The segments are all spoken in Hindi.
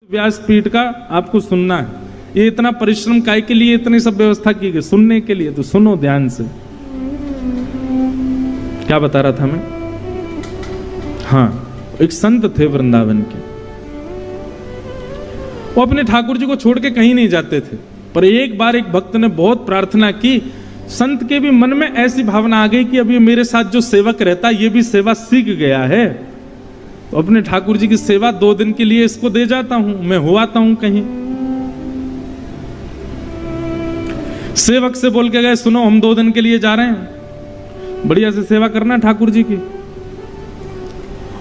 व्यासपीठ का आपको सुनना है। ये इतना परिश्रम काय के लिए, इतनी सब व्यवस्था की गई सुनने के लिए, तो सुनो ध्यान से। क्या बता रहा था मैं? हाँ, एक संत थे वृंदावन के, वो अपने ठाकुर जी को छोड़ के कहीं नहीं जाते थे। पर एक बार एक भक्त ने बहुत प्रार्थना की, संत के भी मन में ऐसी भावना आ गई कि अब ये मेरे साथ जो सेवक रहता है ये भी सेवा सीख गया है, तो अपने ठाकुर जी की सेवा 2 दिन के लिए इसको दे जाता हूं, मैं हो आता हूं कहीं। सेवक से बोल के गए, सुनो हम 2 दिन के लिए जा रहे हैं, बढ़िया से सेवा करना ठाकुर जी की,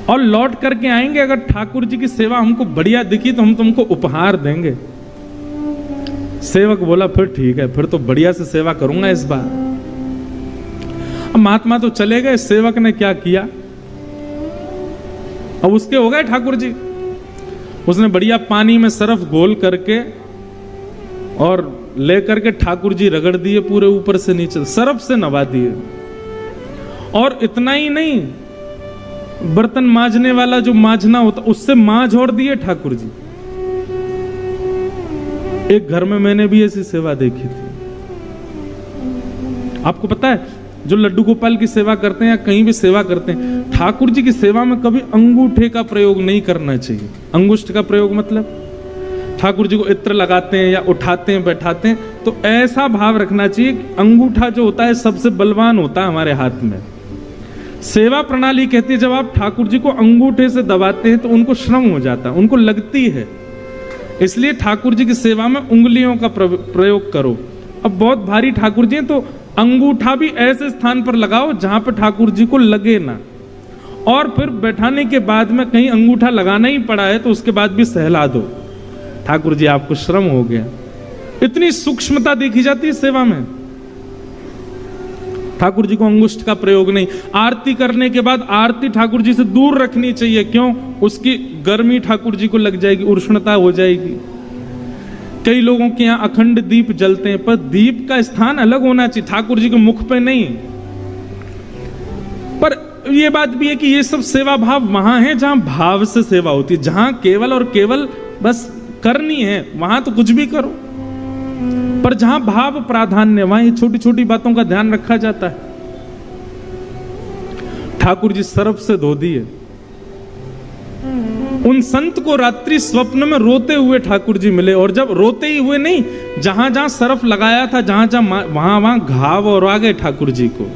और लौट करके आएंगे, अगर ठाकुर जी की सेवा हमको बढ़िया दिखी तो हम तुमको उपहार देंगे। सेवक बोला फिर ठीक है, फिर तो बढ़िया से सेवा करूंगा इस बार। अब महात्मा तो चले गए, सेवक ने क्या किया, अब उसके हो गए ठाकुर जी। उसने बढ़िया पानी में सरफ घोल करके और लेकर के ठाकुर जी रगड़ दिए पूरे ऊपर से नीचे, सरफ से नवा दिए। और इतना ही नहीं, बर्तन मांजने वाला जो मांजना होता उससे मांझ और दिए ठाकुर जी। एक घर में मैंने भी ऐसी सेवा देखी थी। आपको पता है, जो लड्डू गोपाल की सेवा करते हैं या कहीं भी सेवा करते हैं, ठाकुर जी की सेवा में कभी अंगूठे का प्रयोग नहीं करना चाहिए। अंगुष्ठ का प्रयोग मतलब ठाकुर जी को इत्र लगाते हैं या उठाते हैं बैठाते हैं, तो ऐसा भाव रखना चाहिए कि अंगूठा जो होता है सबसे बलवान होता है हमारे हाथ में। सेवा प्रणाली कहती है जब आप ठाकुर जी को अंगूठे से दबाते हैं तो उनको श्रम हो जाता है, उनको लगती है। इसलिए ठाकुर जी की सेवा में उंगलियों का प्रयोग करो। अब बहुत भारी ठाकुर जी हैं तो अंगूठा भी ऐसे स्थान पर लगाओ जहां पर ठाकुर जी को लगे ना, और फिर बैठाने के बाद में कहीं अंगूठा लगाना ही पड़ा है तो उसके बाद भी सहला दो, ठाकुर जी आपको श्रम हो गया। इतनी सूक्ष्मता देखी जाती है सेवा में। ठाकुर जी को अंगुष्ठ का प्रयोग नहीं। आरती करने के बाद आरती ठाकुर जी से दूर रखनी चाहिए। क्यों? उसकी गर्मी ठाकुर जी को लग जाएगी, उष्णता हो जाएगी। कई लोगों के यहाँ अखंड दीप जलते हैं, पर दीप का स्थान अलग होना चाहिए, ठाकुर जी के मुख पे नहीं। पर यह बात भी है कि ये सब सेवा भाव वहां है जहां भाव से सेवा होती है, जहां केवल और केवल बस करनी है वहां तो कुछ भी करो, पर जहां भाव प्राधान्य वहां ये छोटी छोटी बातों का ध्यान रखा जाता है। ठाकुर जी सरफ से धो दिए। उन संत को रात्रि स्वप्न में रोते हुए ठाकुर जी मिले, और जब रोते ही हुए नहीं, जहां जहां सरफ लगाया था जहां जहां वहां घाव और आ गए ठाकुर जी को।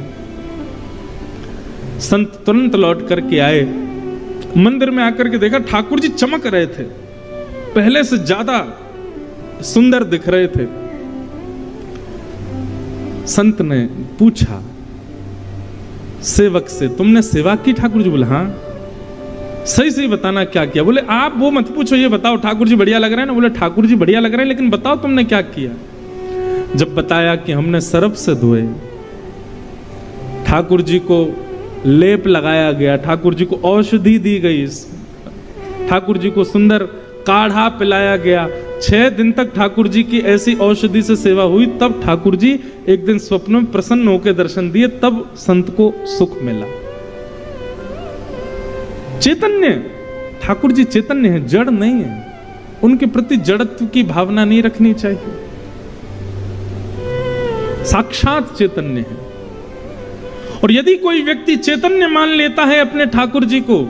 संत तुरंत लौट करके आए, मंदिर में आकर के देखा ठाकुर जी चमक रहे थे, पहले से ज्यादा सुंदर दिख रहे थे। संत ने पूछा सेवक से, तुमने सेवा की? ठाकुर जी बोले हाँ। सही सही बताना क्या किया? बोले आप वो मत पूछो, ये बताओ ठाकुर जी बढ़िया लग रहे हैं ना? बोले ठाकुर जी बढ़िया लग रहे हैं, लेकिन बताओ तुमने क्या किया? जब बताया कि हमने सरफ से धोए, ठाकुर जी को लेप लगाया गया, ठाकुर जी को औषधि दी गई, ठाकुर जी को सुंदर काढ़ा पिलाया गया, 6 दिन तक ठाकुर जी की ऐसी औषधि से सेवा हुई, तब ठाकुर जी एक दिन स्वप्न में प्रसन्न होकर दर्शन दिए, तब संत को सुख मिला। चैतन्य, ठाकुर जी चैतन्य है, जड़ नहीं है। उनके प्रति जड़त्व की भावना नहीं रखनी चाहिए, साक्षात चैतन्य है। और यदि कोई व्यक्ति चैतन्य मान लेता है अपने ठाकुर जी को,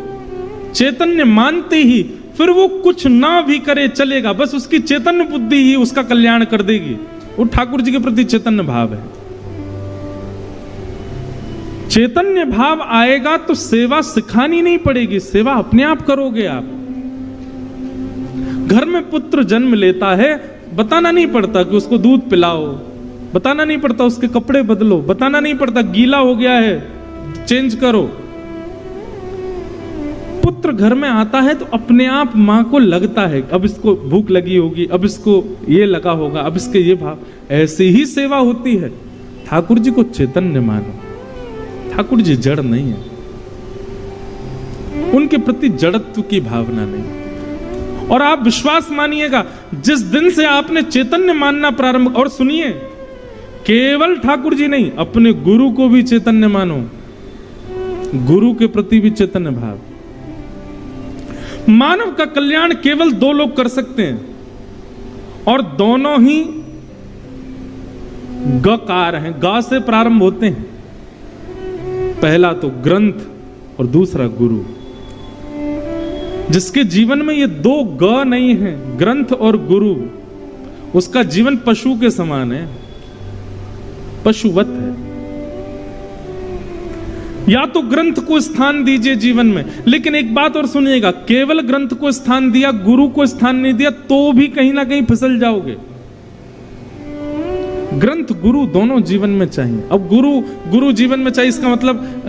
चैतन्य मानते ही फिर वो कुछ ना भी करे चलेगा, बस उसकी चैतन्य बुद्धि ही उसका कल्याण कर देगी। वो ठाकुर जी के प्रति चैतन्य भाव है। चैतन्य भाव आएगा तो सेवा सिखानी नहीं पड़ेगी, सेवा अपने आप करोगे आप। घर में पुत्र जन्म लेता है, बताना नहीं पड़ता कि उसको दूध पिलाओ, बताना नहीं पड़ता उसके कपड़े बदलो, बताना नहीं पड़ता गीला हो गया है चेंज करो। पुत्र घर में आता है तो अपने आप मां को लगता है अब इसको भूख लगी होगी, अब इसको ये लगा होगा, अब इसके ये भाव। ऐसी ही सेवा होती है। ठाकुर जी को चैतन्य मानो, ठाकुर जी जड़ नहीं है, उनके प्रति जड़त्व की भावना नहीं। और आप विश्वास मानिएगा, जिस दिन से आपने चैतन्य मानना प्रारंभ, और सुनिए केवल ठाकुर जी नहीं, अपने गुरु को भी चैतन्य मानो, गुरु के प्रति भी चैतन्य भाव। मानव का कल्याण केवल दो लोग कर सकते हैं और दोनों ही गकार हैं, गा से प्रारंभ होते हैं। पहला तो ग्रंथ और दूसरा गुरु। जिसके जीवन में ये दो ग नहीं है, ग्रंथ और गुरु, उसका जीवन पशु के समान है, पशुवत है। या तो ग्रंथ को स्थान दीजिए जीवन में, लेकिन एक बात और सुनिएगा, केवल ग्रंथ को स्थान दिया, गुरु को स्थान नहीं दिया तो भी कहीं ना कहीं फिसल जाओगे। ग्रंथ गुरु दोनों जीवन में चाहिए। अब गुरु जीवन में चाहिए इसका मतलब